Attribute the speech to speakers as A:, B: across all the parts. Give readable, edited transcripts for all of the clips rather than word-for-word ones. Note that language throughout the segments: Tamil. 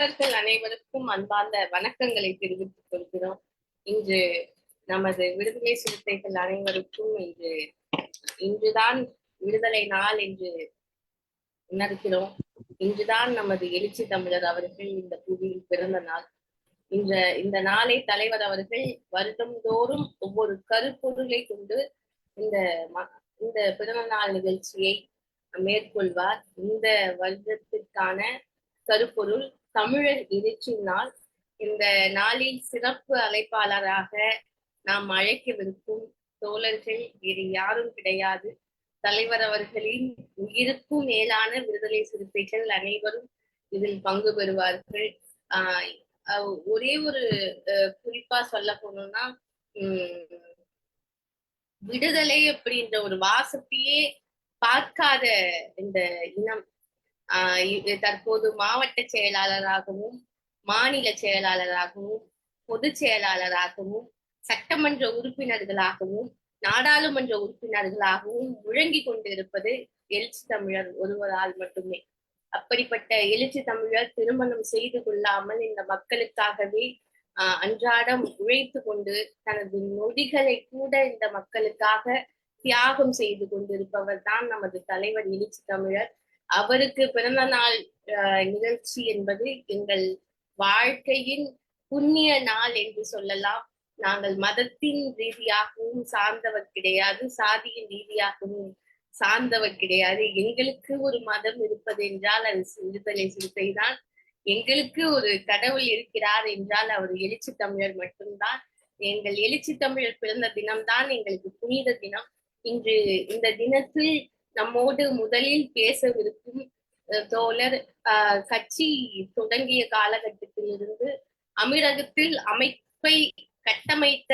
A: நண்பர்கள் அனைவருக்கும் அன்பார்ந்த வணக்கங்களை தெரிவித்துக் கொள்கிறோம். இன்று நமது விடுதலை சிறுத்தைகள் அனைவருக்கும் இன்றுதான் விடுதலை நாள் என்று உணர்கிறோம். இன்றுதான் நமது எழுச்சி தமிழர் அவர்கள் இந்த புவியில் பிறந்த நாள். இந்த நாளை தலைவர் அவர்கள் வருடந்தோறும் ஒவ்வொரு கருப்பொருளை கொண்டு இந்த இந்த பிறந்த நாள் நிகழ்ச்சியை மேற்கொள்வார். இந்த வருடத்திற்கான கருப்பொருள் தமிழர் எழுச்சி நாள். இந்த நாளில் சிறப்பு அழைப்பாளராக நாம் அழைக்கவிருக்கும் தோழர்கள் வேறு யாரும் கிடையாது. தலைவர் அவர்களின் உயிருக்கும் மேலான விடுதலை சிறுத்தைகள் அனைவரும் இதில் பங்கு பெறுவார்கள். ஒரே ஒரு குறிப்பா சொல்ல போனோம்னா, விடுதலை அப்படின்ற ஒரு வாசத்தையே பார்க்காத இந்த இனம் தற்போது மாவட்ட செயலாளராகவும் மாநில செயலாளராகவும் பொதுச் செயலாளராகவும் சட்டமன்ற உறுப்பினர்களாகவும் நாடாளுமன்ற உறுப்பினர்களாகவும் முழங்கி கொண்டிருப்பது எழுச்சி தமிழர் ஒருவரால் மட்டுமே. அப்படிப்பட்ட எழுச்சி தமிழர் திருமணம் செய்து கொள்ளாமல் இந்த மக்களுக்காகவே அன்றாடம் உழைத்து கொண்டு தனது நொடிகளை கூட இந்த மக்களுக்காக தியாகம் செய்து கொண்டிருப்பவர் தான் நமது தலைவர் எழுச்சி தமிழர். அவருக்கு பிறந்த நாள் நிகழ்ச்சி என்பது எங்கள் வாழ்க்கையின் புண்ணிய நாள் என்று சொல்லலாம். நாங்கள் மதத்தின் ரீதியாகவும் சார்ந்தவர் கிடையாது, சாதியின் ரீதியாகவும் சார்ந்தவர் கிடையாது. எங்களுக்கு ஒரு மதம் இருப்பது என்றால் அது விடுதலை சிறுத்தை தான். எங்களுக்கு ஒரு கடவுள் இருக்கிறார் என்றால் அவர் எழுச்சி தமிழர் மட்டும்தான். எங்கள் எழுச்சி தமிழர் பிறந்த தினம்தான் எங்களுக்கு புனித தினம். இன்று இந்த தினத்தில் நம்மோடு முதலில் பேசவிருக்கும் தோழர் கட்சி தொடங்கிய காலகட்டத்தில் இருந்து அமீரகத்தில் அமைப்பை கட்டமைத்த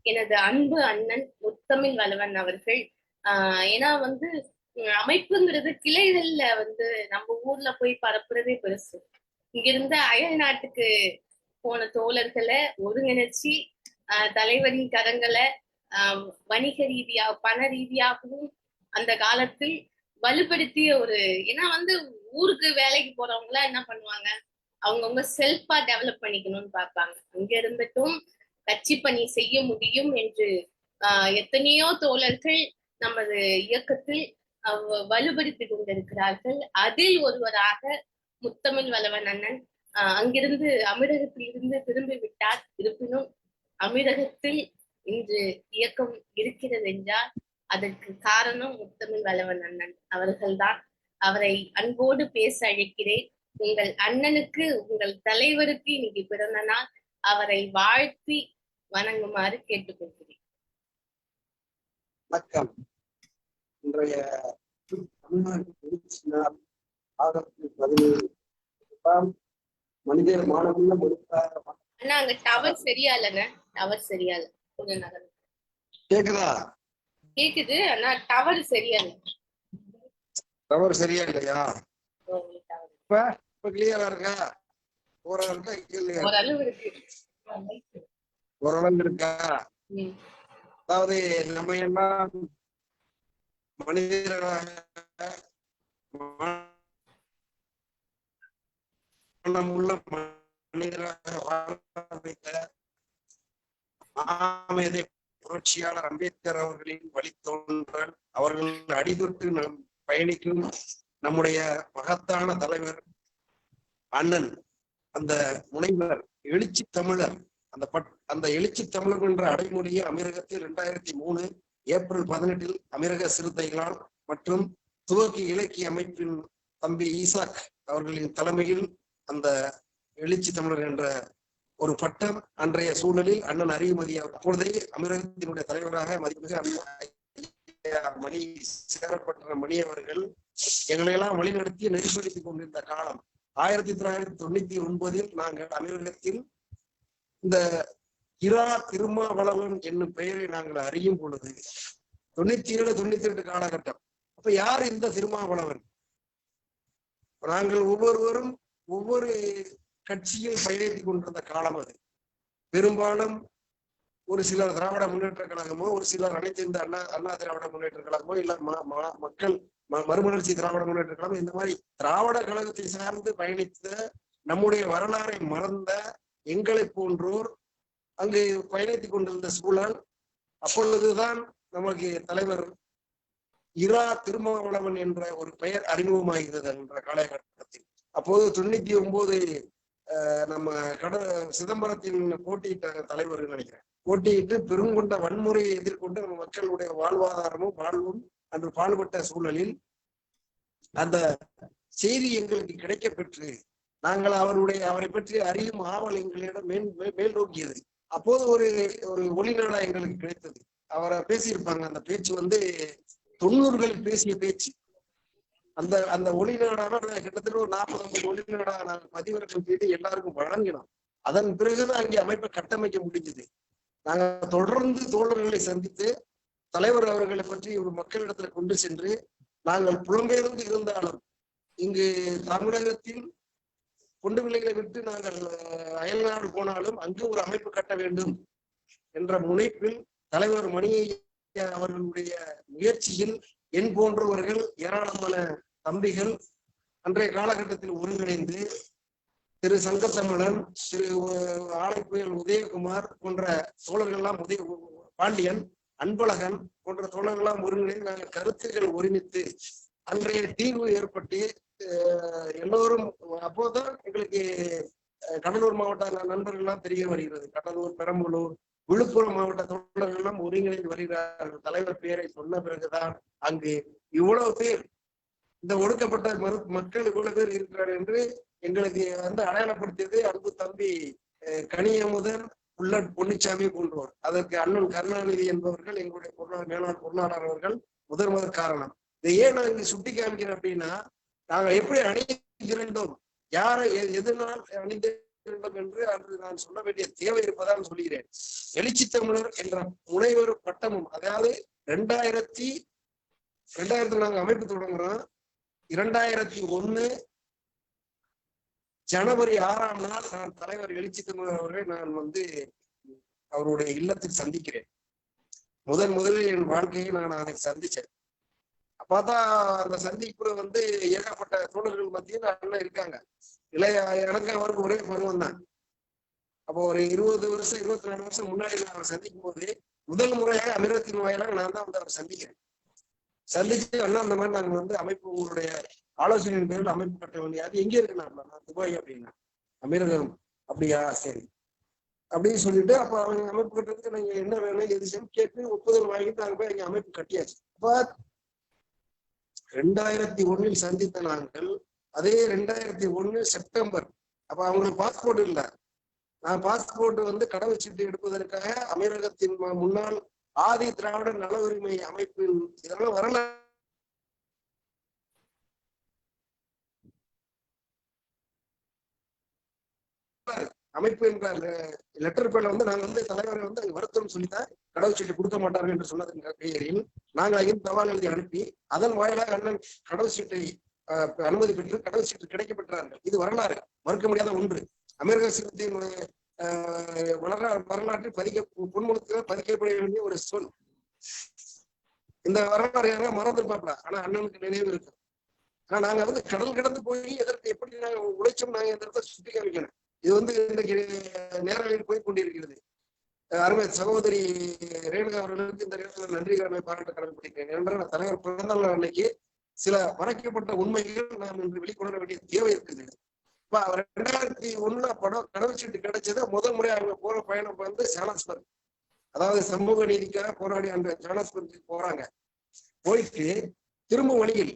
A: எனது அன்பு அண்ணன் முத்தமிழ் வளவன் அவர்கள். ஏன்னா அமைப்புங்கிறது கிளைகள்ல நம்ம ஊர்ல போய் பரப்புறதே பெருசு. இங்கிருந்த அயல் நாட்டுக்கு போன தோழர்களை ஒருங்கிணைச்சி தலைவரின் கரங்களை வணிக ரீதியா பண ரீதியாகவும் அந்த காலத்தில் வலுப்படுத்திய ஏன்னா ஊருக்கு வேலைக்கு போறவங்க எல்லாம் என்ன பண்ணுவாங்க, அவங்கவுங்க செல்ஃபா டெவலப் பண்ணிக்கணும்னு பார்ப்பாங்க. அங்க இருந்துட்டும் கட்சி பணி செய்ய முடியும் என்று எத்தனையோ தோழர்கள் நமது இயக்கத்தில் வலுப்படுத்தி கொண்டிருக்கிறார்கள். அதில் ஒருவராக முத்தமிழ் வளவன் அண்ணன் அங்கிருந்து அமீரகத்தில் இருந்து திரும்பி விட்டார். இருப்பினும் அமீரகத்தில் இன்று இயக்கம் இருக்கிறது என்றால் அதற்கு காரணம் முத்தமிழ் வளவன் அண்ணன் அவர்கள்தான். அவரை அன்போடு பேச அழைக்கிறேன். உங்கள் அண்ணனுக்கு, உங்கள் தலைவருக்கு இன்னைக்கு பிறந்த நாள். அவரை வாழ்த்தி வணங்குமாறு கேட்டுக்கொள்கிறேன்.
B: வணக்கம். இன்றைய ஆகஸ்ட் 17 மனிதர் மாணவர்கள்
A: அண்ணா அங்க டவர் சரியா இல்லைங்க, டவர் சரியா இல்ல. கொஞ்சம் நகர்
B: கேக்குதா?
A: கேக்குது ஆனா டவர் சரியா இல்ல.
B: டவர் சரியா இல்லையா? இப்ப கிளியரா இருக்கா?
A: ஓரளவு இருக்கு.
B: ஓரளவு இருக்கா? அதாவது நம்ம எல்லாம் மனிதர்களாக உள்ள மனிதராக வாழ புரட்சியாளர் அம்பேத்கர் அவர்களின் வழித்தோன்றல், அவர்கள் அடிதொட்டு நாம் பயணிக்கும் நம்முடைய மகத்தான தலைவர் அண்ணன், அந்த முனைவர் எழுச்சி தமிழர். அந்த எழுச்சி தமிழர் என்ற அடைமொழியை அமீரகத்தில் 2003 ஏப்ரல் 18 அமீரக சிறுத்தைகளால் மற்றும் துவக்கி இலக்கிய அமைப்பின் தம்பி ஈசாக் அவர்களின் தலைமையில் அந்த எழுச்சி தமிழர் என்ற ஒரு பட்டம் அன்றைய சூழலில் அண்ணன் அறிவுமதி அப்பொழுதே அமீரகத்தினுடைய தலைவராக மதிப்புமிகு மணி சேரப்பட்ட மணி அவர்கள் எங்களை எல்லாம் வழிநடத்தி நெறிப்படுத்திக் கொண்டிருந்த காலம் 1999 நாங்கள் அமீரகத்தில் இந்த இரா திருமாவளவன் என்னும் பெயரை நாங்கள் அறியும் பொழுது 97, 98 காலகட்டம். அப்ப யார் இந்த திருமாவளவன்? நாங்கள் ஒவ்வொருவரும் ஒவ்வொரு கட்சியில் பயணித்துக் கொண்டிருந்த காலம் அது. பெரும்பாலும் ஒரு சிலர் திராவிட முன்னேற்ற கழகமோ, ஒரு சிலர் அனைத்து இந்த அண்ணா திராவிட முன்னேற்ற கழகமோ, இல்ல மக்கள் மறுமலர்ச்சி திராவிட முன்னேற்ற கழகம், இந்த மாதிரி திராவிட கழகத்தை சார்ந்து பயணித்த நம்முடைய வரலாறை மறந்த எங்களை போன்றோர் அங்கு பயணித்துக் கொண்டிருந்த சூழல். அப்பொழுதுதான் நமக்கு தலைவர் இரா திருமாவளவன் என்ற ஒரு பெயர் அறிமுகமாகிறது என்ற காலகட்டத்தில். அப்போது 99 நம்ம சிதம்பரத்தின் போட்டியிட்ட தலைவர் நினைக்கிறேன். போட்டியிட்டு பெருங்கொண்ட வன்முறையை எதிர்கொண்டு நம்ம மக்களுடைய வாழ்வாதாரமும் வாழ்வும் அன்று பாடுபட்ட சூழலில் அந்த செய்தி எங்களுக்கு கிடைக்க பெற்று நாங்கள் அவரை பற்றி அறியும் ஆவல் எங்களிடம் மேல் நோக்கியது. அப்போது ஒரு ஒரு ஒளிநாடா எங்களுக்கு கிடைத்தது. அவரை பேசியிருப்பாங்க. அந்த பேச்சு 90களில் பேசிய பேச்சு. அந்த ஒளிநாடான கிட்டத்தட்ட ஒரு 40-50 ஒளிநாடா நாங்கள் பதிவிறக்கம் செய்து எல்லாருக்கும் வழங்கினோம். அதன் பிறகுதான் அங்கே அமைப்பை கட்டமைக்க முடிஞ்சது. நாங்கள் தொடர்ந்து தோழர்களை சந்தித்து தலைவர் அவர்களை பற்றி ஒரு மக்களிடத்துல கொண்டு சென்று, நாங்கள் புலம்பெயர்ந்து இருந்தாலும் இங்கு தமிழகத்தில் கொண்டு பிள்ளைகளை விட்டு நாங்கள் அயல்நாடு போனாலும் அங்கு ஒரு அமைப்பு கட்ட வேண்டும் என்ற முனைப்பில் தலைவர் மணியையா அவர்களுடைய முயற்சியில் என் போன்றவர்கள் ஏராளமான தம்பிகள் அன்றைய காலகட்டத்தில் ஒருங்கிணைந்து திரு சங்கத்தமிழன், திரு ஆலைப்புயல் உதயகுமார் போன்ற தோழர்கள்லாம், பாண்டியன், அன்பழகன் போன்ற தோழர்கள்லாம் ஒருங்கிணைந்து நாங்கள் கருத்துக்கள் ஒருமித்து அன்றைய தீர்வு ஏற்பட்டு எல்லோரும் அப்போதுதான் எங்களுக்கு கடலூர் மாவட்ட நண்பர்கள்லாம் தெரிய வருகிறது. கடலூர், பெரம்பலூர், விழுப்புரம் மாவட்ட தோழர்கள் எல்லாம் ஒருங்கிணைந்து வருகிறார்கள். தலைவர் பெயரை சொன்ன பிறகுதான் அங்கு இவ்வளவு பேர், இந்த ஒடுக்கப்பட்ட மக்கள் இவ்வளவு பேர் இருக்கிறார் என்று எங்களுக்கு அடையாளப்படுத்தியது அன்பு தம்பி கனியமுதன், புல்லட் பொன்னிச்சாமி போன்றோர். அதற்கு அண்ணன் கருணாநிதி என்பவர்கள், எங்களுடைய மேலாண் பொருளாளர் அவர்கள் முதல் காரணம். இதை ஏன் நான் இங்கு சுட்டி காமிக்கிறேன் அப்படின்னா, நாங்கள் எப்படி அணிந்திருந்தோம், யாரை எதனால் அணிந்திருந்தோம் என்று அன்று நான் சொல்ல வேண்டிய தேவை இருப்பதால் சொல்கிறேன். எழுச்சி தமிழர் என்ற முனைவர் பட்டமும், அதாவது 2000 நாங்கள் அமைப்பு தொடங்குறோம். 2001 ஜனவரி 6ஆம் நாள் நான் தலைவர் எழுச்சி தமிழர் அவர்களை நான் அவருடைய இல்லத்தில் சந்திக்கிறேன். முதலில் என் வாழ்க்கையை நான் அதை சந்திச்சேன். அப்பதான் அந்த சந்திப்புல ஏகப்பட்ட தோழர்கள் மத்தியில் அண்ணன் இருக்காங்க. எனக்கு அவருக்கு ஒரே பருவம் தான். அப்போ ஒரு 20 வருஷம் 24 வருஷம் முன்னாடி நான் அவரை சந்திக்கும் போது முதல் முறையாக அமிர்தத்தின் வாயிலாக நான் தான் அவரை சந்திக்கிறேன். சந்திச்சு அண்ணா அந்த மாதிரி நாங்க அமைப்பு உங்களுடைய ஆலோசனையின் பேரில் அமைப்பு கட்ட வேண்டிய, அது எங்க இருக்குண்ணா? நான் துபாய் அப்படின்னா. அமீரகம் அப்படியா, சரி அப்படின்னு சொல்லிட்டு அப்ப அவங்க அமைப்பு கட்டுறதுக்கு நாங்க என்ன வேணும் எது கேட்டு ஒப்புதல் வாங்கிட்டு நாங்க போய் எங்க அமைப்பு கட்டியாச்சு. அப்ப 2001 சந்தித்த நாங்கள் அதே 2001 செப்டம்பர், அப்ப அவங்களுக்கு பாஸ்போர்ட் இல்லை. நான் பாஸ்போர்ட் கடவுச்சீட்டு எடுப்பதற்காக அமீரகத்தின் முன்னாள் ஆதி திராவிட நல உரிமை அமைப்பின் இதெல்லாம் வரலாறு அமைப்பு என்ற லெட்டர் பேர்ல நாங்க தலைவரை அங்க வருத்தம் சொல்லித்தான் கடவுச்சீட்டு கொடுக்க மாட்டார்கள் என்று சொன்னதன் பெயரில் நாங்கள் அங்கிருந்து தபால் எழுதி அனுப்பி அதன் வாயிலாக அண்ணன் கடவுச்சீட்டை அனுமதி பெற்று கடவுச்சீட்டு கிடைக்க பெற்றார்கள். இது வரலாறு, மறுக்க முடியாத ஒன்று. அமெரிக்க சிறுத்தையின் வரலாற்றில் பொன்முகத்தில் பதிக்கப்பட வேண்டிய ஒரு சொல். இந்த வரலாறு யாரும் மறந்துருப்பாப்ல, ஆனா அண்ணனுக்கு நினைவு இருக்கு. ஆனா நாங்க கடல் கடந்து போய் எதற்கு எப்படி நாங்க உழைச்சோம், நாங்க இந்த இடத்த சுட்டி காமிக்கணும். இது இன்றைக்கு நேரலையில் போய் கொண்டிருக்கிறது. அருமை சகோதரி ரேணுகா அவர்களுக்கு இந்த நேரத்தில் நன்றி பாராட்ட கடமைப்பட்டிருக்கிறேன். ஏனென்றால் தலைவர் பிறந்த நாள் அன்னைக்கு சில மறைக்கப்பட்ட உண்மைகள் நாம் இன்று வெளிக்கொணர வேண்டிய தேவை இருக்குது. இப்ப 2001 படம் கடவுச்சீட்டு கிடைச்சது முதல் முறை அவங்க போற பயணம் ஜானஸ்பர்க், அதாவது சமூக நீதிக்காக போராடி அந்த ஜானஸ்பர்க்கு போறாங்க. போயிட்டு திரும்ப வழியில்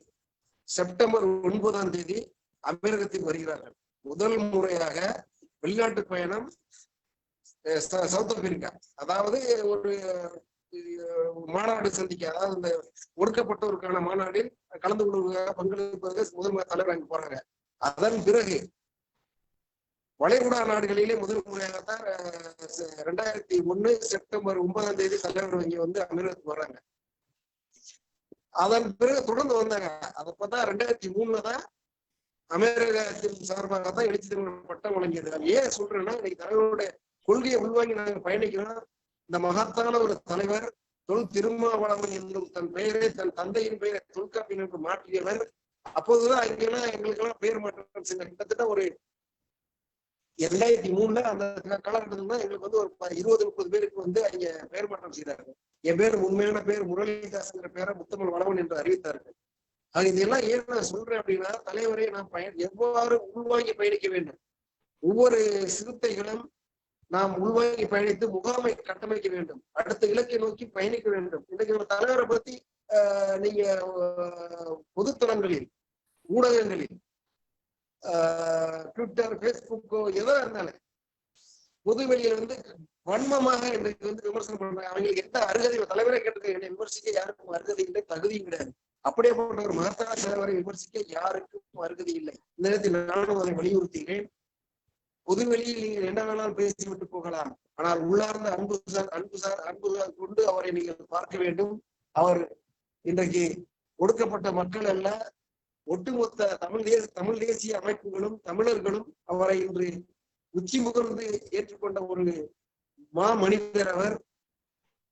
B: செப்டம்பர் 9ஆம் தேதி அமீரகத்தில் வருகிறார்கள். முதல் முறையாக வெளிநாட்டு பயணம் சவுத் ஆப்பிரிக்கா, அதாவது ஒரு மாநாடு சந்திக்க, அதாவது இந்த ஒடுக்கப்பட்டோருக்கான மாநாட்டில் கலந்து கொள்வதற்காக பங்கெடுப்பதற்கு முதல் தலைவர் அங்கு போறாங்க. அதன் பிறகு வளைகுடா நாடுகளிலே முதல் முறையாகத்தான் 2001 செப்டம்பர் 9ஆம் தேதி தலைவர் இங்க அமீரகத்துக்கு வர்றாங்க. அதன் பிறகு தொடர்ந்து வந்தாங்க. அதப்பதான் 2003 தான் அமெரிக்கத்தின் சார்பாக தான் எழுச்சி தமிழர் பட்டம் வழங்கியது. ஏன் சொல்றேன்னா, இன்னைக்கு தலைவருடைய கொள்கையை உள்வாங்கி நாங்கள் பயணிக்கிறோம். இந்த மகத்தான ஒரு தலைவர் தொல் திருமாவளவன் என்னும் தன் பெயரை தன் தந்தையின் பெயரை தொல்காப்பியனுக்கு மாற்றியவர். அப்போதுதான் அங்கெல்லாம் எங்களுக்கெல்லாம் பெயர் மாற்றம் செஞ்ச கிட்டத்தட்ட ஒரு 2003 அந்த காலகட்டத்தில் தான் எங்களுக்கு வந்து ஒரு 20-30 பேருக்கு வந்து அங்க பெயர் மாற்றம் செய்தார்கள். என் பேர் உண்மையான பேர் முரளிதாஸ்ங்கிற பேரை முத்தமிழ் வளவன் என்று அறிவித்தார்கள். ஆக இதெல்லாம் ஏன் நான் சொல்றேன் அப்படின்னா, தலைவரை நாம் எவ்வாறு உள்வாங்கி பயணிக்க வேண்டும். ஒவ்வொரு சிறுத்தைகளும் நாம் உள்வாங்கி பயணித்து முகாமை கட்டமைக்க வேண்டும். அடுத்த இலக்கை நோக்கி பயணிக்க வேண்டும். இன்னைக்கு ஒரு தலைவரை பத்தி நீங்க பொதுத்தளங்களில், ஊடகங்களில், ட்விட்டர், பேஸ்புக்கோ எதோ இருந்தாலும் பொதுவெளியில வந்து வன்மமாக இன்றைக்கு வந்து விமர்சனம் பண்றாங்க. அவங்களுக்கு எந்த அருகதை, தலைவரை கேட்டு என்னை விமர்சிக்க யாருக்கும் அருகதை இல்லை, தகுதியும் கிடையாது. அப்படியே போன்ற ஒரு மகத்தான தலைவரை விமர்சிக்க யாருக்கும் அருகதை இல்லை. இந்த நேரத்தில் நானும் அதை வலியுறுத்துகிறேன். பொதுவெளியில் நீங்கள் என்ன வேணாலும் பேசிவிட்டு போகலாம், ஆனால் உள்ளார்ந்த அன்பு கொண்டு அவரை நீங்கள் பார்க்க வேண்டும். அவர் இன்றைக்கு ஒடுக்கப்பட்ட மக்கள் அல்ல, ஒட்டுமொத்த தமிழ் தேசிய அமைப்புகளும் தமிழர்களும் அவரை இன்று உச்சி முகர்ந்து ஏற்றுக்கொண்ட ஒரு மனிதர் அவர்.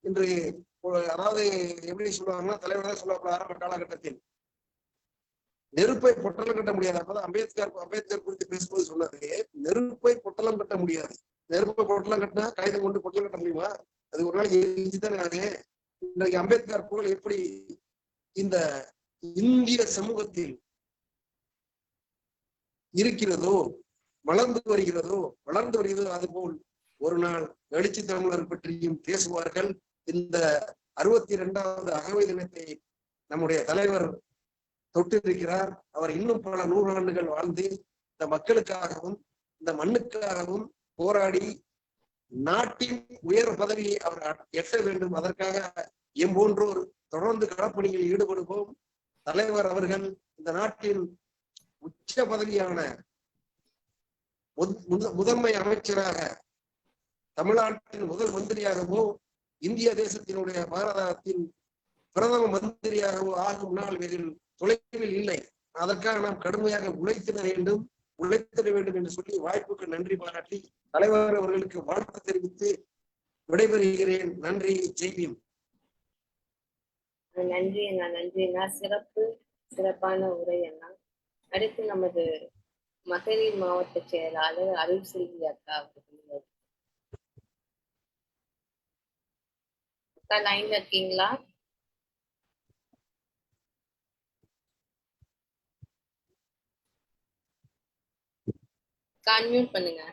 B: இன்று அதாவது எப்படி சொல்லுவாங்கன்னா, தலைவர் தான் சொல்லுவாங்க ஆரம்ப காலகட்டத்தில் நெருப்பை பொட்டலம் கட்ட முடியாது. அப்பதான் அம்பேத்கர் குறித்து பேசும்போது சொன்னது, நெருப்பை பொட்டலம் கட்ட முடியாது. நெருப்பை பொட்டலம் கட்டினா காகிதம் கொண்டு பொட்டலம் கட்ட முடியுமா? அது ஒரு நாளைக்கு எரிஞ்சுதானே. இன்றைக்கு அம்பேத்கர் புகழ் எப்படி இந்த இந்திய சமூகத்தில் இருக்கிறதோ, வளர்ந்து வருகிறதோ, அதுபோல் ஒரு நாள் எழுச்சி தமிழர் பற்றியும் பேசுவார்கள். இந்த 62வது அகவை தினத்தை நம்முடைய தலைவர் தொட்டிருக்கிறார். அவர் இன்னும் பல 100 ஆண்டுகள் வாழ்ந்து இந்த மக்களுக்காகவும் இந்த மண்ணுக்காகவும் போராடி நாட்டின் உயர் பதவியை அவர் எட்ட வேண்டும். அதற்காக எம்போன்றோர் தொடர்ந்து களப்பணியில் ஈடுபடுவோம். தலைவர் அவர்கள் இந்த நாட்டின் உச்ச பதவியான முதன்மை அமைச்சராக, தமிழ்நாட்டின் முதல் மந்திரியாகவோ, இந்திய தேசத்தினுடைய பாரதத்தின் பிரதம மந்திரியாகவோ ஆகும் நாள் வெகு தொலைவில் இல்லை. அதற்காக நாம் கடுமையாக உழைத்திட வேண்டும் என்று சொல்லி வாய்ப்புக்கு நன்றி பாராட்டி தலைவர் அவர்களுக்கு வாழ்த்து தெரிவித்து விடைபெறுகிறேன். நன்றி. ஜெய்பீம்.
A: நன்றி அண்ணா, நன்றி அண்ணா. சிறப்பான உரை அண்ணா. அடுத்து நமது மகளிர் மாவட்ட செயலாளர் அருள் செல்வி அக்கா அவர்கள். அக்கா லைன்ல இருக்கீங்களா? அன்மியூட் பண்ணுங்க.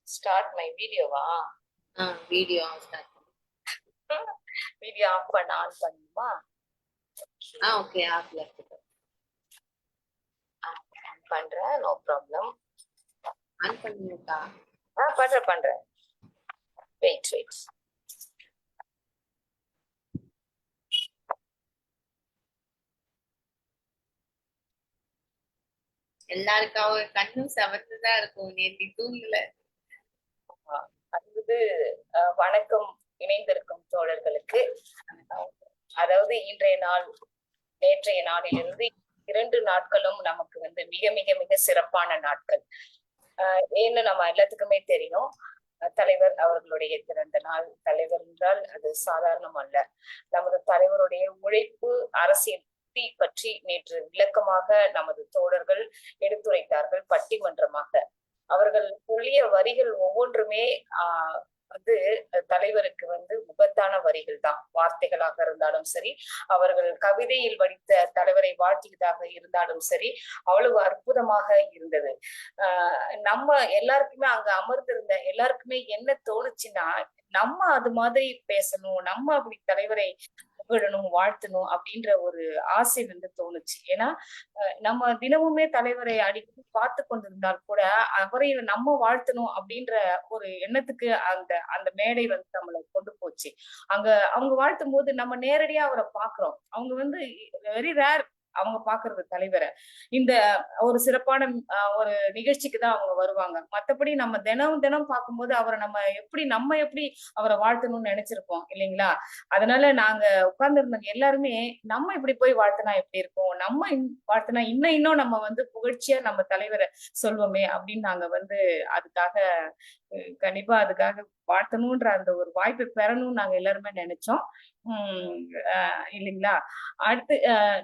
C: ஸ்டார்ட் மை வீடியோவா?
A: Video start.
C: வீடியோ ஆஃப் பண்ண ஆன் பண்ணுமா?
A: ஓகே, ஆஃப்ல இருக்கு.
C: ஆன் பண்றேன், நோ ப்ராப்ளம்.
A: ஆன் பண்ணுங்கக்கா.
C: பண்றேன். வெயிட்.
A: எல்லாருக்காவும் கண்ணும் செவந்துதான் இருக்கும். நேற்று தூங்கல.
C: அது வணக்கம் இணைந்திருக்கும் தோழர்களுக்கு. அதாவது நேற்றைய நாளிலிருந்து 2 நாட்களும் நமக்கு மிக மிக மிக சிறப்பான நாட்கள். ஏன்னு நம்ம எல்லாத்துக்குமே தெரியும், தலைவர் அவர்களுடைய பிறந்த நாள். தலைவர் என்றால் அது சாதாரணம் அல்ல. நமது தலைவருடைய உழைப்பு, அரசியல் பற்றி நேற்று விளக்கமாக நமது தோழர்கள் எடுத்துரைத்தார்கள், பட்டிமன்றமாக. அவர்கள் சொல்லிய வரிகள் ஒவ்வொன்றுமே தலைவருக்கு முகத்தான வரிகள் தான். வார்த்தைகளாக இருந்தாலும் சரி, அவர்கள் கவிதையில் வடித்த தலைவரை வாழ்த்தியதாக இருந்தாலும் சரி, அவ்வளவு அற்புதமாக இருந்தது. நம்ம எல்லாருக்குமே அங்க அமர்ந்திருந்த எல்லாருக்குமே என்ன தோணுச்சுன்னா, நம்ம அது மாதிரி பேசணும், நம்ம அப்படி தலைவரை புகழணும், வாழ்த்தணும் அப்படின்ற ஒரு ஆசை தோணுச்சு. ஏன்னா நம்ம தினமுமே தலைவரை அடிக்கடி பார்த்து கொண்டிருந்தால் கூட அவரை நம்ம வாழ்த்தணும் அப்படின்ற ஒரு எண்ணத்துக்கு அந்த மேடை நம்மளை கொண்டு போச்சு. அவங்க வாழ்த்தும் போது நம்ம நேரடியா அவரை பாக்குறோம். அவங்க வெரி ரேர் அவங்க பாக்குறது தலைவரை. இந்த ஒரு சிறப்பான ஒரு நிகழ்ச்சிக்கு தான் அவங்க வருவாங்க. மத்தபடி நம்ம தினம் பார்க்கும்போது அவரை நம்ம எப்படி அவரை வாழ்த்தணும்னு நினைச்சிருப்போம் இல்லைங்களா? அதனால நாங்க உட்கார்ந்து இருந்தவங்க எல்லாருமே நம்ம இப்படி போய் வாழ்த்தினா எப்படி இருக்கும், நம்ம வாழ்த்தினா இன்னும் நம்ம புகழ்ச்சியா நம்ம தலைவரை சொல்வோமே அப்படின்னு நாங்க அதுக்காக கண்டிப்பா அதுக்காக வாழ்த்தணும்ன்ற அந்த ஒரு வாய்ப்பை பெறணும்னு நாங்க எல்லாருமே நினைச்சோம். இல்லைங்களா? அடுத்து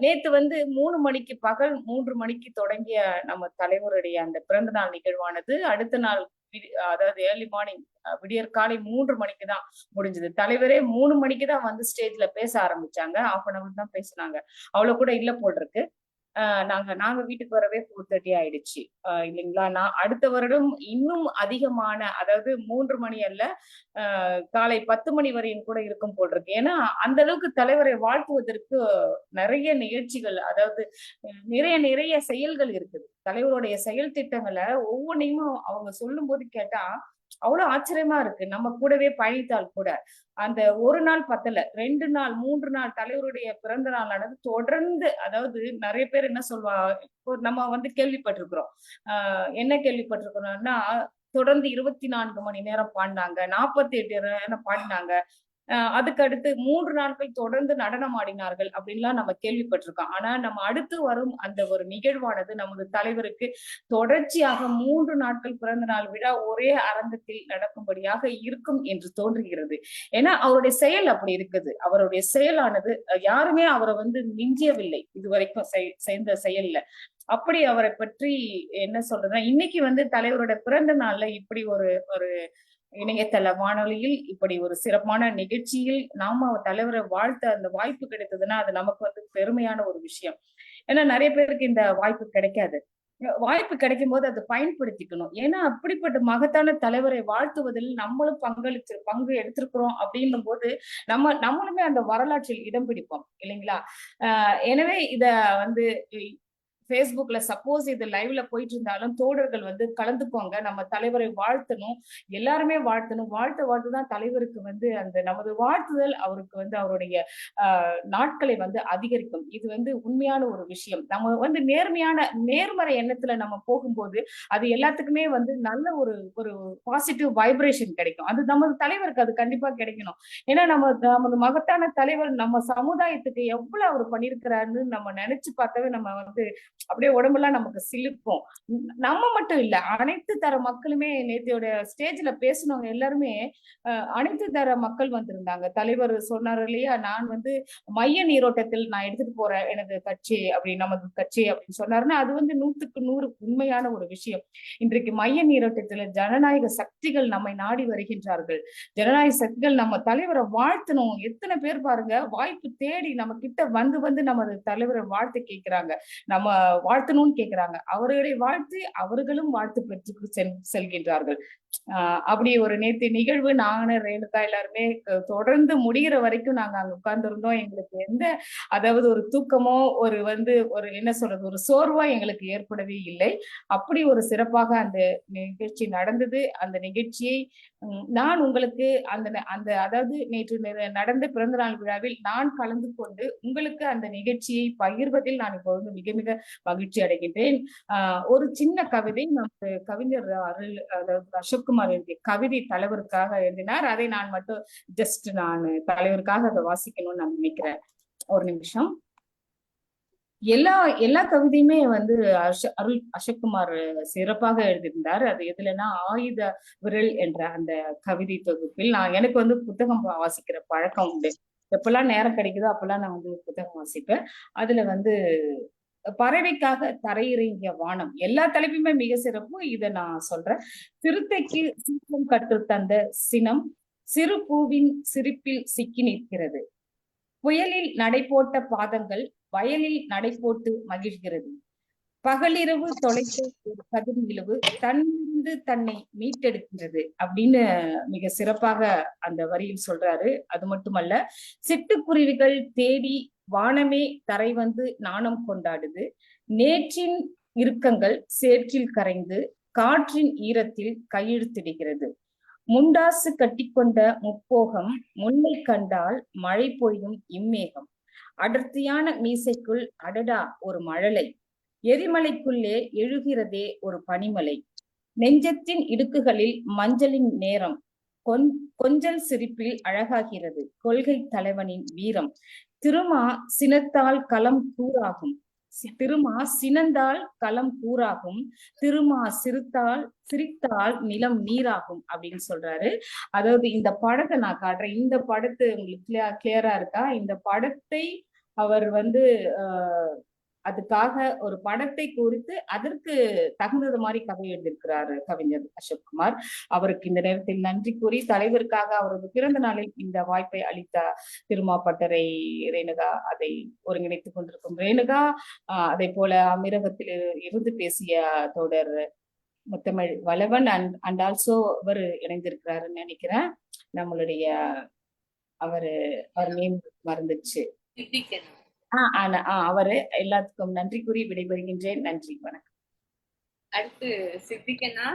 C: நேத்து வந்து 3 மணிக்கு பகல் 3 மணிக்கு தொடங்கிய நம்ம தலைவருடைய அந்த பிறந்த நாள் நிகழ்வானது அடுத்த நாள் அதாவது ஏர்லி மார்னிங் விடியற்காலை 3 மணிக்கு தான் முடிஞ்சது. தலைவரே 3 மணிக்கு தான் வந்து ஸ்டேஜ்ல பேச ஆரம்பிச்சாங்க. 1/2 ஹவர் தான் பேசுனாங்க. அவ்வளவு கூட இல்ல போல் இருக்கு. நாங்க நாங்க வீட்டுக்கு வரவே 4:30 ஆயிடுச்சு. இல்லைங்களா? நான் அடுத்த வருடம் இன்னும் அதிகமான அதாவது 3 மணி அல்ல, காலை 10 மணி வரையும் கூட இருக்கும் போல் இருக்கு. ஏன்னா, அந்த அளவுக்கு தலைவரை வாழ்த்துவதற்கு நெறைய நிகழ்ச்சிகள், அதாவது நிறைய நிறைய செயல்கள் இருக்குது. தலைவருடைய செயல் திட்டங்கள ஒவ்வொன்னையும் அவங்க சொல்லும்போது கேட்டா, அவ்வளவு ஆச்சரியமா இருக்கு. நம்ம கூடவே பயணித்தால் கூட. அந்த 1 நாள் பத்தல. 2 நாள், 3 நாள் தலைவருடைய பிறந்த நாளானது தொடர்ந்து அதாவது நெறைய பேர் என்ன சொல்வா இப்போ நம்ம வந்து கேள்விப்பட்டிருக்கிறோம். என்ன கேள்விப்பட்டிருக்கிறோம்னா, தொடர்ந்து 24 மணி நேரம் பாடுனாங்க. 48 நேரம் பாடினாங்க. அதுக்கு அடுத்து 3 நாட்கள் தொடர்ந்து நடனம் ஆடினார்கள் அப்படின்லாம் நம்ம கேள்விப்பட்டிருக்கோம். ஆனா நம்ம அடுத்து வரும் அந்த ஒரு நிகழ்வானது நமது தலைவருக்கு தொடர்ச்சியாக 3 நாட்கள் பிறந்த நாள் விழா ஒரே அரங்கத்தில் நடக்கும்படியாக இருக்கும் என்று தோன்றுகிறது. ஏன்னா அவருடைய செயல் அப்படி இருக்குது. அவருடைய செயலானது யாருமே அவரை வந்து மிஞ்சியவில்லை இதுவரைக்கும் செய்த செயல்ல. அப்படி அவரை பற்றி என்ன சொல்றதுன்னா, இன்னைக்கு வந்து தலைவரோட பிறந்த நாள்ல இப்படி ஒரு ஒரு இணையதள வானொலியில் இப்படி ஒரு சிறப்பான நிகழ்ச்சியில் நாம தலைவரை வாழ்த்த அந்த வாய்ப்பு கிடைத்ததுன்னா அது நமக்கு வந்து பெருமையான ஒரு விஷயம். ஏன்னா நிறைய பேருக்கு இந்த வாய்ப்பு கிடைக்காது. வாய்ப்பு கிடைக்கும் போது அதை பயன்படுத்திக்கணும். ஏன்னா அப்படிப்பட்ட மகத்தான தலைவரை வாழ்த்துவதில் நம்மளும் பங்கு எடுத்திருக்கிறோம் அப்படின்னும் போது நம்மளுமே அந்த வரலாற்றில் இடம் பிடிப்போம் இல்லைங்களா? எனவே இத வந்து Facebookல சப்போஸ் இது லைவ்ல போயிட்டு இருந்தாலும் தோழர்கள் வந்து கலந்துக்கோங்க. நம்ம தலைவரை வாழ்த்தணும். எல்லாருமே வாழ்த்தணும். வாழ்த்துதான் தலைவருக்கு வந்து அந்த நமது வாழ்த்துதல் அவருக்கு வந்து அவருடைய நாட்களை வந்து அதிகரிக்கும். இது வந்து உண்மையான ஒரு விஷயம். நம்ம வந்து நேர்மறை எண்ணத்துல நம்ம போகும்போது அது எல்லாத்துக்குமே வந்து நல்ல ஒரு ஒரு பாசிட்டிவ் வைப்ரேஷன் கிடைக்கும். அது நமது தலைவருக்கு அது கண்டிப்பா கிடைக்கணும். ஏன்னா நமது மகத்தான தலைவர் நம்ம சமுதாயத்துக்கு எவ்வளவு அவர் பண்ணியிருக்கிறாருன்னு நம்ம நினைச்சு பார்த்தாவே நம்ம வந்து அப்படியே உடம்பெல்லாம் நமக்கு சிலிர்க்கும். நம்ம மட்டும் இல்ல, அனைத்து தர மக்களுமே நேத்தையோட ஸ்டேஜ்ல பேசினவங்க எல்லாருமே அனைத்து தர மக்கள் வந்திருந்தாங்க. தலைவர் சொன்னார் இல்லையா, நான் வந்து மைய நீரோட்டத்தில் நான் எடுத்துட்டு போறேன் எனது கட்சி நமது கட்சி அப்படின்னு சொன்னாருன்னா அது வந்து 100க்கு 100 உண்மையான ஒரு விஷயம். இன்றைக்கு மைய நீரோட்டத்துல ஜனநாயக சக்திகள் நம்மை நாடி வருகின்றார்கள். ஜனநாயக சக்திகள் நம்ம தலைவரை வாழ்த்தணும். எத்தனை பேர் பாருங்க வாய்ப்பு தேடி நம்ம கிட்ட வந்து நமது தலைவரை வாழ்த்து கேட்கிறாங்க. நம்ம வாழ்த்தணும்னு கேக்குறாங்க. அவர்களை வாழ்த்து அவர்களும் வாழ்த்து பெற்று செல்கின்றார்கள். அப்படி ஒரு நேத்து நிகழ்வு நானும் ரேணுகா எல்லாருமே தொடர்ந்து முடிகிற வரைக்கும் நாங்க அங்க உட்கார்ந்து இருந்தோம். எங்களுக்கு அதாவது ஒரு தூக்கமோ ஒரு என்ன சொல்றது ஒரு சோர்வா எங்களுக்கு ஏற்படவே இல்லை. அப்படி ஒரு சிறப்பாக அந்த நிகழ்ச்சி நடந்தது. அந்த நிகழ்ச்சியை நான் உங்களுக்கு அந்த அதாவது நேற்று நடந்த பிறந்த நாள் விழாவில் நான் கலந்து கொண்டு உங்களுக்கு அந்த நிகழ்ச்சியை பகிர்வதில் நான் இப்போ வந்து மிக மிக மகிழ்ச்சி அடைகின்றேன். ஒரு சின்ன கவிதை நமக்கு கவிஞர் அதாவது அசோக்குமார் எழுதிய கவிதை தலைவருக்காக எழுதினார். அதை நான் மட்டும் நான் தலைவருக்காக அதை வாசிக்கணும்னு நான் நினைக்கிறேன். ஒரு நிமிஷம். எல்லா கவிதையுமே வந்து அசோக்குமார் சிறப்பாக எழுதியிருந்தார். அது எதுலன்னா ஆயுத விரல் என்ற அந்த கவிதை தொகுப்பில் எனக்கு வந்து புத்தகம் வாசிக்கிற பழக்கம் உண்டு. எப்பெல்லாம் நேரம் கிடைக்குதோ அப்பெல்லாம் நான் வந்து புத்தகம் வாசிப்பேன். அதுல வந்து பறவைக்காக தரையிறங்கிய வானம் எல்லா தலைப்புமே மிக சிறப்பு. இதை நான் சொல்றேன். சிறுத்தைக்கு சீக்கிரம் கற்று தந்த சினம் சிறு பூவின் சிரிப்பில் சிக்கி நிற்கிறது. புயலில் நடைபோட்ட பாதங்கள் வயலில் நடை போட்டு மகிழ்கிறது. பகலிரவு தொலைத்த ஒரு கதிர்நிலவு தன்னிருந்து தன்னை மீட்டெடுக்கின்றது அப்படின்னு மிக சிறப்பாக அந்த வரியில் சொல்றாரு. அது மட்டுமல்ல, சிட்டுக்குருவிகள் தேடி வானமே தரை வந்து நாணம் கொண்டாடுது. நேற்றின் இறுக்கங்கள் சேற்றில் கரைந்து காற்றின் ஈரத்தில் கையெழுத்திடுகிறது. முண்டாசு கட்டிக்கொண்ட முப்போகம் முல்லை கண்டால் மழை பொழியும் இம்மேகம். அடர்த்தியான மீசைக்குள் அடடா ஒரு மழலை. எரிமலைக்குள்ளே எழுகிறதே ஒரு பனிமலை. நெஞ்சத்தின் இடுக்குகளில் மஞ்சளின் நேரம். கொஞ்சல் சிரிப்பில் அழகாகிறது கொள்கை தலைவனின் வீரம். திருமா சினத்தால் களம் கூறாகும். திருமா சினந்தால் களம் கூறாகும், திருமா சிரித்தால் நிலம் நீராகும் அப்படின்னு சொல்றாரு. அதாவது இந்த படத்தை நான் காட்டுறேன். இந்த படத்து உங்களுக்கு கிளியரா இருக்கா? இந்த படத்தை அவர் வந்து அதுக்காக ஒரு படத்தை குறித்து அதற்கு தகுந்தது மாதிரி கதை எழுதியிருக்கிறாரு கவிஞர் அசோக்குமார். அவருக்கு இந்த நேரத்தில் நன்றி கூறி, தலைவருக்காக அவரது பிறந்த நாளில் இந்த வாய்ப்பை அளித்த திருமா பட்டறை ரேணுகா, அதை ஒருங்கிணைத்துக் கொண்டிருக்கும் ரேணுகா, அதே போல அமீரகத்தில் இருந்து பேசிய தோழர் முத்தமிழ் வளவன் அண்ட் ஆல்சோ அவர் இணைந்திருக்கிறாருன்னு நினைக்கிறேன். நம்மளுடைய அவர் நேம் மறந்துச்சு. அவரு எல்லாத்துக்கும் நன்றி கூறி விடைபெறுகின்றேன். நன்றி, வணக்கம்.
A: அடுத்து சித்திகனா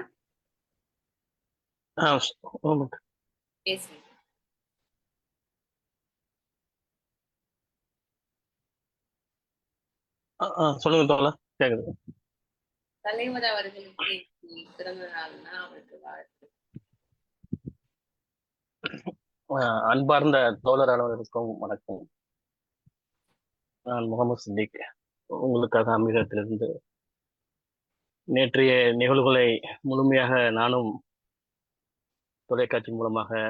A: பேசுங்க.
D: சொல்லுங்க தோழா, கேக்குது.
A: தலைவர் அவர்களுக்கு பிறந்த நாள்னா அவருக்கு வாழ்த்து.
D: அன்பார்ந்த தோழர் அனைவருக்கும் வணக்கம். நான் முகமது சித்திக், உங்களுக்காக அமீரகத்திலிருந்து. நேற்றைய நிகழ்வுகளை முழுமையாக நானும் தொலைக்காட்சி மூலமாக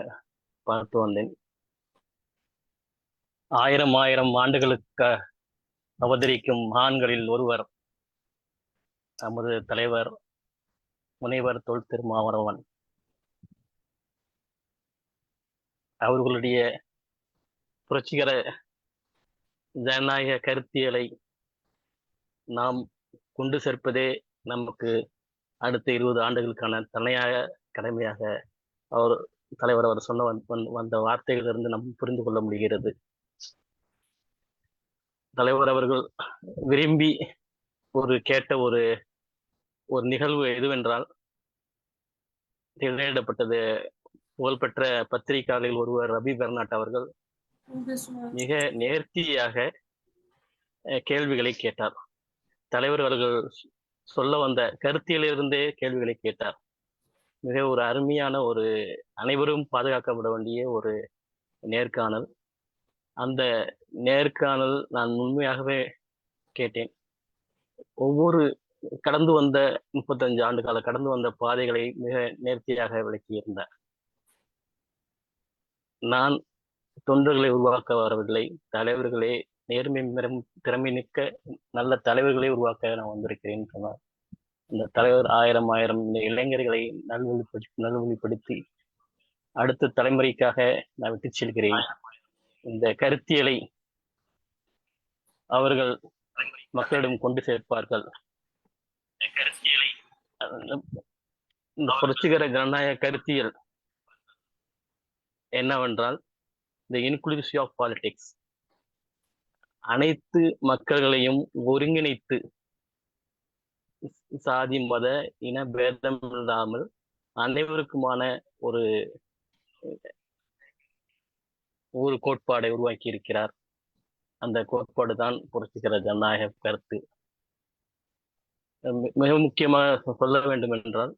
D: பார்த்து வந்தேன். ஆயிரம் ஆண்டுகளுக்கு அவதரிக்கும் மகான்களில் ஒருவர் நமது தலைவர் முனைவர் தொல் திருமாவளவன் அவர்களுடைய புரட்சிகர ஜனநாயக கருத்தியலை நாம் கொண்டு சேர்ப்பதே நமக்கு அடுத்த 20 ஆண்டுகளுக்கான தலையாய கடமையாக தலைவர் அவர் சொன்ன வந்த வார்த்தைகளிலிருந்து நாம் புரிந்து கொள்ள முடிகிறது. தலைவர் அவர்கள் விரும்பி கேட்ட ஒரு நிகழ்வு எதுவென்றால், வெளியிடப்பட்டது புகழ்பெற்ற பத்திரிகையாளர்கள் ஒருவர் ரவி பெர்னாட் அவர்கள் மிக நேர்த்தியாக கேள்விகளை கேட்டார். தலைவர் அவர்கள் சொல்ல வந்த கருத்தியிலிருந்தே கேள்விகளை கேட்டார். மிக ஒரு அருமையான அனைவரும் பாதுகாக்கப்பட வேண்டிய ஒரு நேர்காணல். அந்த நேர்காணல் நான் உண்மையாகவே கேட்டேன். ஒவ்வொரு கடந்து வந்த 35 ஆண்டு கால கடந்து வந்த பாதைகளை மிக நேர்த்தியாக விளக்கியிருந்தார். நான் தொண்டர்களை உருவாக்க வரவில்லை, தலைவர்களே, நேர்மை திறமை மிக்க நல்ல தலைவர்களை உருவாக்க நான் வந்திருக்கிறேன் சொன்னார். இந்த தலைவர் ஆயிரம் இந்த இளைஞர்களை நல்வழிப்படுத்தி அடுத்த தலைமுறைக்காக நான் விட்டு செல்கிறேன். இந்த கருத்தியலை அவர்கள் மக்களிடம் கொண்டு சேர்ப்பார்கள். இந்த புரட்சிகர ஜனநாயக கருத்தியல் என்னவென்றால், தி இன்க்ளூசிவ் ஆஃப் பாலிடிக்ஸ், அனைத்து மக்கள்களையும் ஒருங்கிணைத்து சாதி மத இன பேதம் இல்லாமல் அனைவருக்குமான ஒரு கோட்பாடை உருவாக்கி இருக்கிறார். அந்த கோட்பாடு தான் புரட்சிகர ஜனநாயக கருத்து. மிக முக்கியமாக சொல்ல வேண்டும் என்றால்,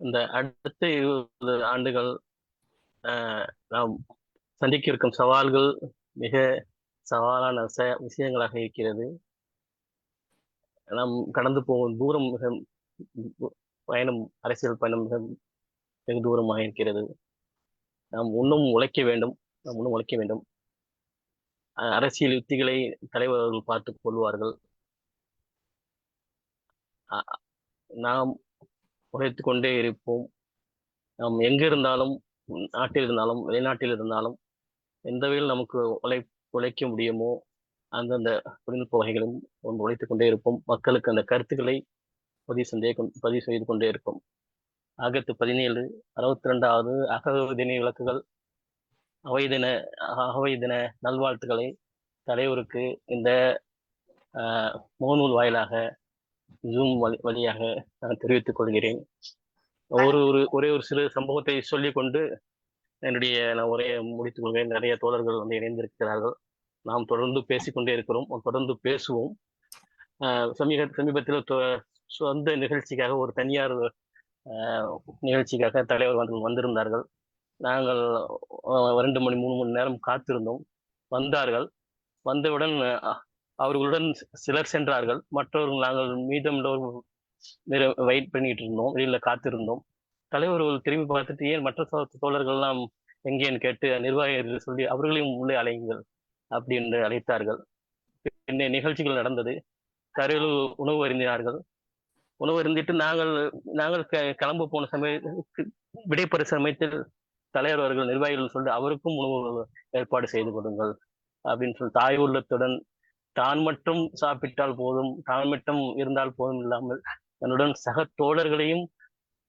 D: இந்த அடுத்த 20 ஆண்டுகள் நாம் சந்திக்க இருக்கும் சவால்கள் மிக சவாலான விஷயங்களாக இருக்கிறது. நாம் கடந்து போகும் தூரம் அரசியல் பயணம் வெகு தூரமாக இருக்கிறது. நாம் இன்னும் உழைக்க வேண்டும். அரசியல் யுத்திகளை தலைவர்கள் பார்த்துக் கொள்வார்கள். நாம் உழைத்து கொண்டே இருப்போம். நாம் எங்க இருந்தாலும், நாட்டில் இருந்தாலும் வெளிநாட்டில் இருந்தாலும், எந்த வகையில் நமக்கு உழைக்க முடியுமோ அந்தந்த தொழில்நுட்ப வகைகளும் உழைத்துக் கொண்டே இருப்போம். மக்களுக்கு அந்த கருத்துக்களை பதிவு செய்து கொண்டே இருப்போம். ஆகஸ்ட் 17 62வது அகவை தின விளக்குகள், அவை தின நல்வாழ்த்துக்களை தலைவருக்கு இந்த முகநூல் வாயிலாக, ஜூம் வழியாக நான் தெரிவித்துக் கொள்கிறேன். ஒரே ஒரு சிறு சம்பவத்தை சொல்லிக் கொண்டு நான் உரையை முடித்துக் கொள்கிறேன். நிறைய தோழர்கள் இணைந்திருக்கிறார்கள். நாம் தொடர்ந்து பேசிக்கொண்டே இருக்கிறோம், தொடர்ந்து பேசுவோம். சமீபத்தில் சொந்த நிகழ்ச்சிக்காக, ஒரு தனியார் நிகழ்ச்சிக்காக தலைவர் வந்திருந்தார்கள். நாங்கள் 2 மணி 3 மணி நேரம் காத்திருந்தோம். வந்தார்கள். வந்தவுடன் அவர்களுடன் சிலர் சென்றார்கள். மற்றவர்கள் நாங்கள் மீதம் வெயிட் பண்ணிட்டு இருந்தோம், வெளியில காத்திருந்தோம். தலைவர்கள் திரும்பி பார்த்துட்டு ஏன் மற்ற தோழர்கள்லாம் எங்கேன்னு கேட்டு நிர்வாகிகள் சொல்லி அவர்களையும் உள்ளே அழையுங்கள் அப்படின்னு அழைத்தார்கள். பின்ன நிகழ்ச்சிகள் நடந்தது. தரையில் உணவு அருந்தினார்கள். உணவு அருந்திட்டு நாங்கள் கிளம்ப போன சமயத்துக்கு விடைபெற சமயத்தில் தலைவர் அவர்கள் நிர்வாகிகள் சொல்லி அவருக்கும் உணவு ஏற்பாடு செய்து கொடுங்கள் அப்படின்னு சொல்லி தாய் உள்ளத்துடன் தான் மட்டும் சாப்பிட்டால் போதும், தான் மட்டும் இருந்தால் போதும் இல்லாமல் தன்னுடன் சக தோழர்களையும்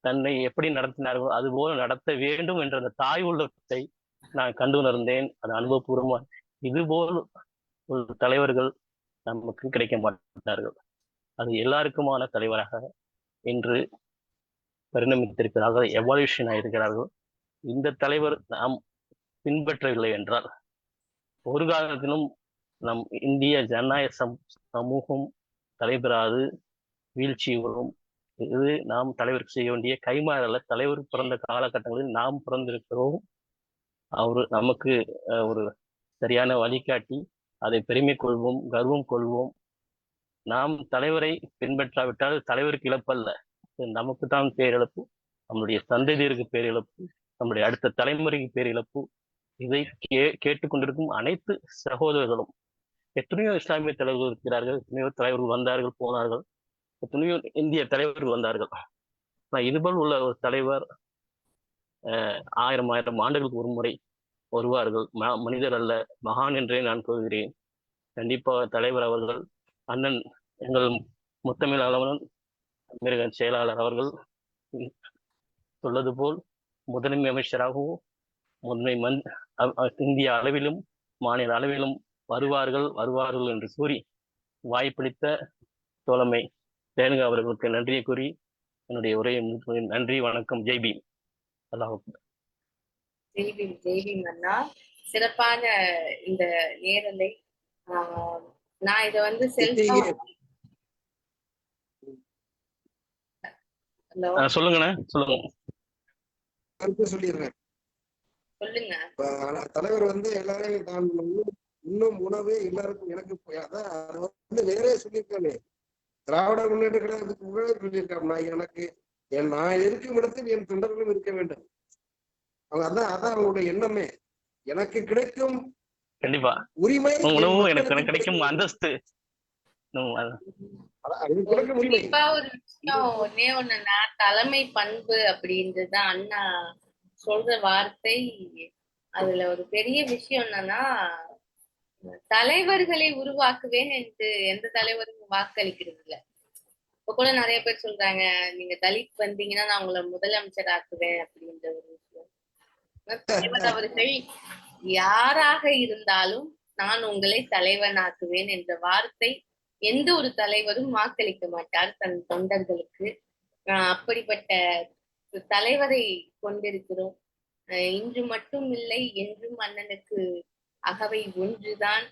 D: தன்னை எப்படி நடத்தினார்களோ அதுபோல நடத்த வேண்டும் என்ற அந்த தாய் உள்ளத்தை நான் கண்டுணர்ந்தேன். அது அனுபவபூர்வமா. இதுபோல் ஒரு தலைவர்கள் நமக்கு கிடைக்க மாட்டார்கள். அது எல்லாருக்குமான தலைவராக இன்று பரிணமித்திருக்கிறார்கள், எவால்யூஷன் ஆயிருக்கிறார்கள். இந்த தலைவர் நாம் பின்பற்றவில்லை என்றால் ஒரு காலத்திலும் நம் இந்திய ஜனநாயக சமூகம் தலைவராது வீழ்ச்சி வரும். இது நாம் தலைவருக்கு செய்ய வேண்டிய கைமாறல்ல. தலைவர் பிறந்த காலகட்டங்களில் நாம் பிறந்திருக்கிறோம். அவர் நமக்கு ஒரு சரியான வழிகாட்டி. அதை பெருமை கொள்வோம், கர்வம் கொள்வோம். நாம் தலைவரை பின்பற்றாவிட்டால் தலைவருக்கு இழப்பல்ல, நமக்கு தான் பேரிழப்பு, நம்முடைய சந்ததியருக்கு பேரிழப்பு, நம்முடைய அடுத்த தலைமுறைக்கு பேரிழப்பு. இதை கேட்டுக்கொண்டிருக்கும் அனைத்து சகோதரர்களும், எத்தனையோ இஸ்லாமிய தலைவர்கள் இருக்கிறார்கள், எத்தனையோ தலைவர்கள் வந்தார்கள் போனார்கள், எத்தனையோ இந்திய தலைவர்கள் வந்தார்கள். இதுபோல் உள்ள ஒரு தலைவர் 1000 ஆண்டுகளுக்கு ஒரு முறை வருவார்கள். மனிதர் அல்ல, மகான் என்றே நான் கூறுகிறேன். கண்டிப்பாக தலைவர் அவர்கள், அண்ணன் எங்கள் முத்தமிழ் அளவன் மிருக செயலாளர் அவர்கள் சொல்வது போல் முதன்மை அமைச்சராகவும் முதன்மை இந்திய அளவிலும் மாநில அளவிலும் வருவார்கள் என்று கூறி வாய்ப்பளித்த தோழமை ரேணுகா அவர்களுக்கு நன்றியை கூறி என்னுடைய உரையை நன்றி, வணக்கம். ஜெய்பீம். அல்லாஹ்.
A: ஜெய்பீம். ஜெய்பீம் அண்ணா. சிறப்பான இந்த நேரலை. நான் இதை வந்து
D: சொல்லுங்கண்ணே, சொல்லுங்க.
B: சொல்லிடுறேன்.
A: சொல்லுங்க.
B: தலைவர் வந்து எல்லாரையும் தான் இன்னும் உணவு எல்லாருக்கும் எனக்கு அதான் அதை வந்து வேறே சொல்லியிருக்காங்க. திராவிட முன்னேற்ற கழகத்துக்கு முன்னாடி சொல்லியிருக்காங்க, நான் இருக்கும் இடத்தில் என் தொண்டர்களும் இருக்க வேண்டும். அவங்க அதான் அவங்களுடைய எண்ணமே. எனக்கு கிடைக்கும்
D: கண்டிப்பா
B: உரிமை,
D: உணவு எனக்கு கிடைக்கும் அந்தஸ்து.
A: கண்டிப்பா ஒரு விஷயம் ஒன்னே ஒண்ணுன்னா, தலைமை பண்பு அப்படின்றதுதான் அண்ணா சொல்ற வார்த்தை. அதுல ஒரு பெரிய விஷயம் என்னன்னா, தலைவர்களை உருவாக்குவேன் என்று எந்த தலைவரும் வாக்களிக்கிறது இல்ல. இப்ப கூட நிறைய பேர் சொல்றாங்க, நீங்க தலித் வந்தீங்கன்னா நான் உங்களை முதலமைச்சர் ஆக்குவேன் அப்படின்ற ஒரு விஷயம். தலைவர் அவர்கள் யாராக இருந்தாலும் நான் உங்களை தலைவனாக்குவேன் என்ற வார்த்தை எந்த ஒரு தலைவரும் வாக்களிக்க மாட்டார் தன் தொண்டர்களுக்கு. அப்படிப்பட்ட தலைவரை கொண்டிருக்கிறோம். இன்று மட்டும் இல்லை, என்றும் அண்ணனுக்கு அகவை ஒன்றுதான்.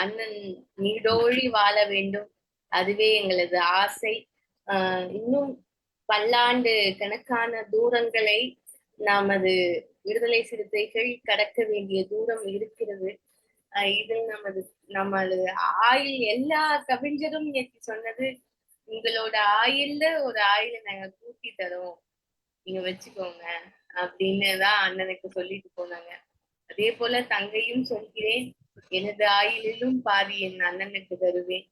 A: அண்ணன் நீடோழி வாழ வேண்டும், அதுவே எங்களது ஆசை. இன்னும் பல்லாண்டு கணக்கான தூரங்களை நமது விடுதலை சிறுத்தைகள் கடக்க வேண்டிய தூரம் இருக்கிறது. இதில் நமது ஆயுள், எல்லா கவிஞரும் நேற்று சொன்னது, உங்களோட ஆயுள்ல ஒரு ஆயுளை நாங்க கூட்டி தரோம், நீங்க வச்சுக்கோங்க அப்படின்னுதான் அண்ணனுக்கு சொல்லிட்டு போனாங்க. அதே போல தங்கையும் சொல்கிறேன், எனது ஆயுளிலும் பாதி என் அண்ணனுக்கு தருவேன்.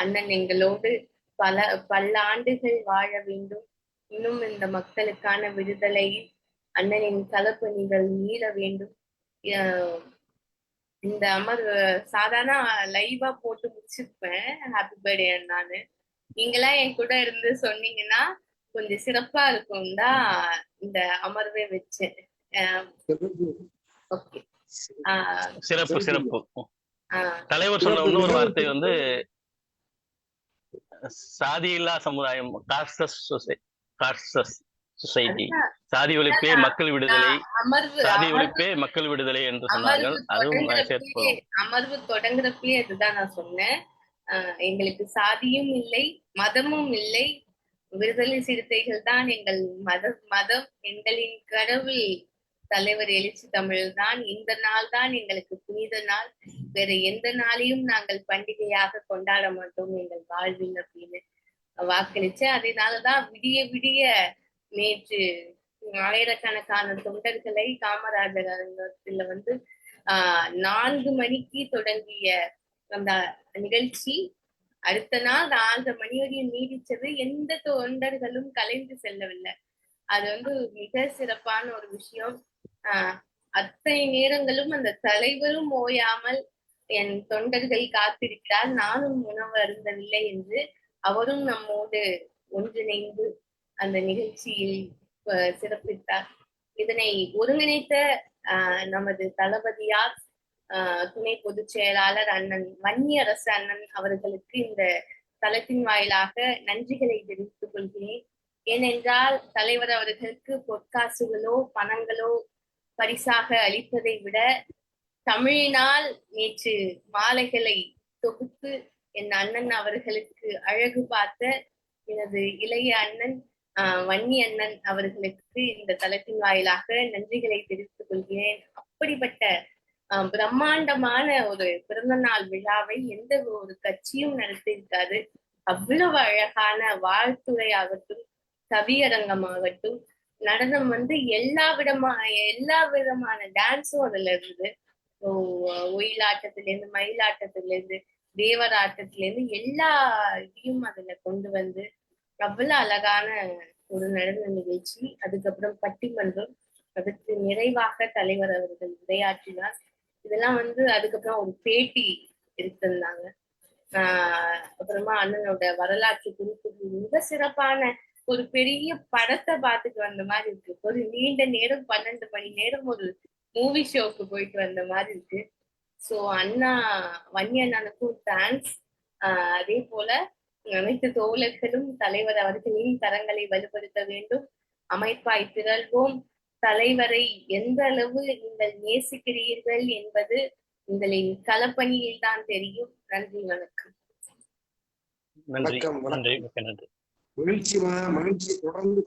A: அண்ணன் எங்களோடு பல ஆண்டுகள் வாழ வேண்டும். இன்னும் இந்த மக்களுக்கான விடுதலையில் அண்ணனின் களப்பணிகள் மீள வேண்டும். இந்த அமர்வு சாதாரண லைவா போட்டு முடிச்சிருப்பேன், ஹாப்பி பர்த்டே அண்ணான்னு. நீங்களா என் கூட இருந்து சொன்னீங்கன்னா கொஞ்சம் சிறப்பா இருக்கும் தான் இந்த அமர்வே வச்சேன். ஓகே,
D: சிறப்பு சிறப்பு. தலைவர் சொன்ன இன்னொரு வார்த்தை வந்து சாதியில்லா சமுதாயம், சொசைட்டி, சாதி ஒழிப்பே மக்கள் விடுதலை, சாதி ஒழிப்பே மக்கள் விடுதலை என்று சொன்னார்கள். அதுவும்
A: அமர்வு தொடங்குறப்பே அதுதான் நான் சொன்னேன். எங்களுக்கு சாதியும் இல்லை, மதமும் இல்லை, விடுதலை சிறுத்தைகள் தான் எங்கள் மதம், எங்களின் கடவுள் தலைவர் எழுச்சி தமிழ் தான், இந்த நாள் தான் எங்களுக்கு புனித நாள், வேற எந்த நாளையும் நாங்கள் பண்டிகையாக கொண்டாட மாட்டோம் எங்கள் வாழ்வில் அப்படின்னு வாக்களிச்சு, அதனாலதான் விடிய விடிய நேற்று ஆயிரக்கணக்கான தொண்டர்களை காமராஜர் அரங்கத்துல 4 மணிக்கு தொடங்கிய அந்த நிகழ்ச்சி அடுத்த நாள் 4 மணி வரையும் நீடிச்சது. எந்த தொண்டர்களும் கலைந்து செல்லவில்லை. அது மிக சிறப்பான ஒரு விஷயம். அத்தனை நேரங்களும் அந்த தலைவரும் ஓயாமல் என் தொண்டர்கள் காத்திருக்கிறார், நானும் உணவு அருந்தவில்லை என்று அவரும் நம்மோடு ஒன்றிணைந்து அந்த நிகழ்ச்சியில் சிறப்பித்தார். இதனை ஒருங்கிணைத்த நமது தளபதியார் துணை பொதுச் செயலாளர் அண்ணன் வன்னியரசு அண்ணன் அவர்களுக்கு இந்த தளத்தின் வாயிலாக நன்றிகளை தெரிவித்துக் கொள்கிறேன். ஏனென்றால் தலைவர் அவர்களுக்கு பொற்காசுகளோ பணங்களோ பரிசாக அளிப்பதை விட தமிழினால் நேற்று மாலைகளை தொகுத்து என் அண்ணன் அவர்களுக்கு அழகு பார்த்த எனது இளைய அண்ணன் வன்னி அண்ணன் அவர்களுக்கு இந்த தளத்தின் வாயிலாக நன்றிகளை தெரிவித்துக் கொள்கிறேன். அப்படிப்பட்ட பிரம்மாண்டமான ஒரு பிறந்த நாள் விழாவை எந்த ஒரு கட்சியும் நடத்தியிருக்காது. அவ்வளவு அழகான வாழ்த்துறையாகட்டும், கவியரங்கமாகட்டும், நடனம் எல்லா விதமான டான்ஸும் அதுல இருந்தது. ஒயிலாட்டத்திலிருந்து மயிலாட்டத்திலிருந்து தேவராட்டத்திலிருந்து எல்லா இதையும் அதுல கொண்டு வந்து அவ்வளவு அழகான ஒரு நடன நிகழ்ச்சி. அதுக்கப்புறம் பட்டிமன்றம், அதுக்கு நிறைவாக தலைவர் அவர்கள் உரையாற்றினார். இதெல்லாம் அதுக்கப்புறம் ஒரு பேட்டி எடுத்திருந்தாங்க. அப்புறமா அண்ணனோட வரலாற்று குறிப்பு மிக சிறப்பான ஒரு பெரிய படத்தை பார்த்துட்டு வந்த மாதிரி இருக்கு. ஒரு நீண்ட நேரம் 12 மணி நேரம் ஒரு மூவி ஷோக்கு போயிட்டு வந்த மாதிரி இருக்கு. சோ அண்ணா வன்னி அண்ணனுக்கும் தேங்க்ஸ். அதே போல அனைத்து தோழர்களும் தலைவர் அவர்களின் தரங்களை வலுப்படுத்த வேண்டும். அமைப்பாய் திரள்வோம். தலைவரை எந்த அளவு நீங்கள் நேசிக்கிறீர்கள் என்பது உங்களின் களப்பணியில் தான் தெரியும். நன்றி, வணக்கம்.
D: நன்றி, நன்றி, மிக்க நன்றி.
B: மகிழ்ச்சி தொடர்ந்து